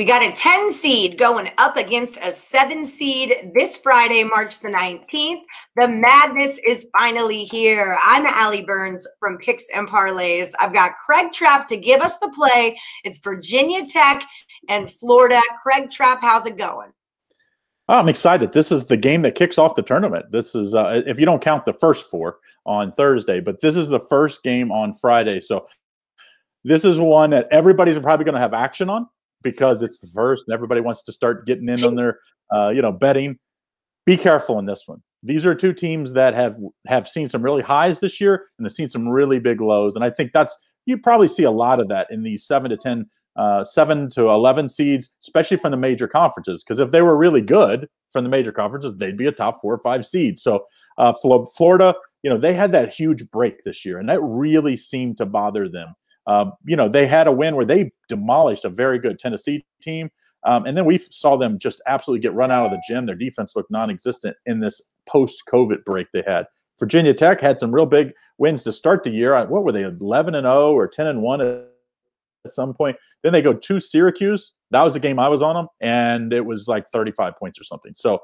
We got a 10 seed going up against a 7 seed this Friday, March the 19th. The madness is finally here. I'm Allie Burns from Picks and Parlays. I've got Craig Trapp to give us the play. It's Virginia Tech and Florida. Craig Trapp, how's it going? Oh, I'm excited. This is the game that kicks off the tournament. This is, if you don't count the first four on Thursday, but this is the first game on Friday. So this is one that everybody's probably going to have action on, because it's the first and everybody wants to start getting in on their, betting. Be careful in this one. These are two teams that have seen some really highs this year and have seen some really big lows. And I think you probably see a lot of that in these 7 to 11 seeds, especially from the major conferences. Because if they were really good from the major conferences, they'd be a top 4 or 5 seed. So Florida, they had that huge break this year, and that really seemed to bother them. They had a win where they demolished a very good Tennessee team. And then we saw them just absolutely get run out of the gym. Their defense looked non-existent in this post-COVID break they had. Virginia Tech had some real big wins to start the year. What were they, 11-0 or 10-1 at some point? Then they go to Syracuse. That was the game I was on them, and it was like 35 points or something. So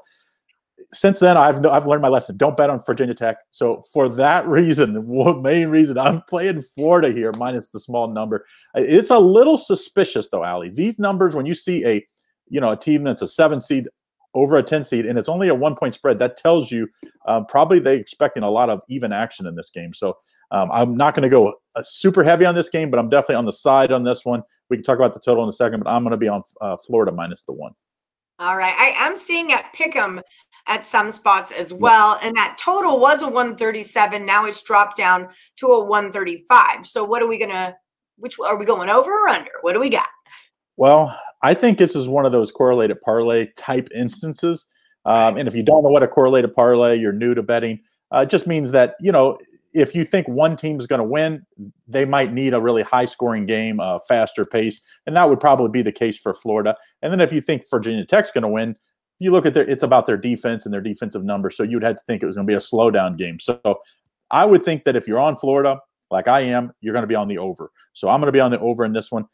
since then, I've learned my lesson. Don't bet on Virginia Tech. So for that reason, the main reason, I'm playing Florida here minus the small number. It's a little suspicious, though, Allie. These numbers, when you see a team that's a 7 seed over a 10 seed, and it's only a 1-point spread, that tells you probably they're expecting a lot of even action in this game. So I'm not going to go super heavy on this game, but I'm definitely on the side on this one. We can talk about the total in a second, but I'm going to be on Florida minus the 1. All right. I am seeing at Pick'em at some spots as well. And that total was a 137. Now it's dropped down to a 135. So what are we are we going over or under? What do we got? Well, I think this is one of those correlated parlay type instances. And if you don't know what a correlated parlay, you're new to betting. It just means that, if you think one team is going to win, they might need a really high-scoring game, faster pace, and that would probably be the case for Florida. And then if you think Virginia Tech's going to win, you look at it's about their defense and their defensive numbers, so you'd have to think it was going to be a slowdown game. So I would think that if you're on Florida, like I am, you're going to be on the over. So I'm going to be on the over in this one.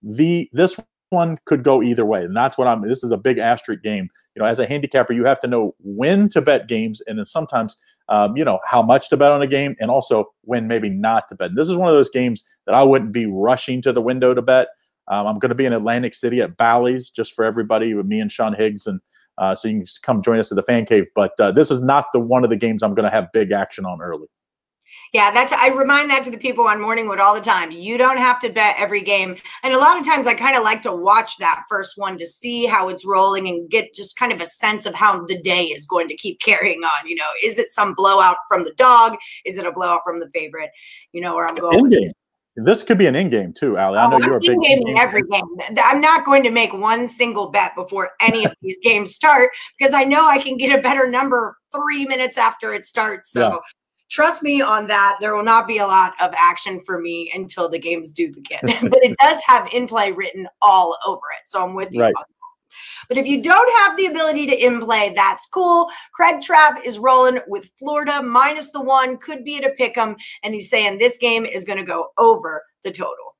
This one could go either way, and that's what this is a big asterisk game. As a handicapper, you have to know when to bet games, and then sometimes how much to bet on a game, and also when maybe not to bet. And this is one of those games that I wouldn't be rushing to the window to bet. I'm going to be in Atlantic City at Bally's just for everybody, with me and Sean Higgs, and so you can just come join us at the Fan Cave. But this is not one of the games I'm going to have big action on early. Yeah, I remind that to the people on Morningwood all the time. You don't have to bet every game. And a lot of times I kind of like to watch that first one to see how it's rolling and get just kind of a sense of how the day is going to keep carrying on. Is it some blowout from the dog? Is it a blowout from the favorite? Where I'm going with it. This could be an in-game too, Allie. I know you're a big in-game in every game. I'm not going to make one single bet before any of these games start, because I know I can get a better number 3 minutes after it starts. So yeah. Trust me on that. There will not be a lot of action for me until the games do begin. But it does have in-play written all over it. So I'm with you on that. But if you don't have the ability to in-play, that's cool. Craig Trapp is rolling with Florida minus the 1. Could be at a pick'em. And he's saying this game is going to go over the total.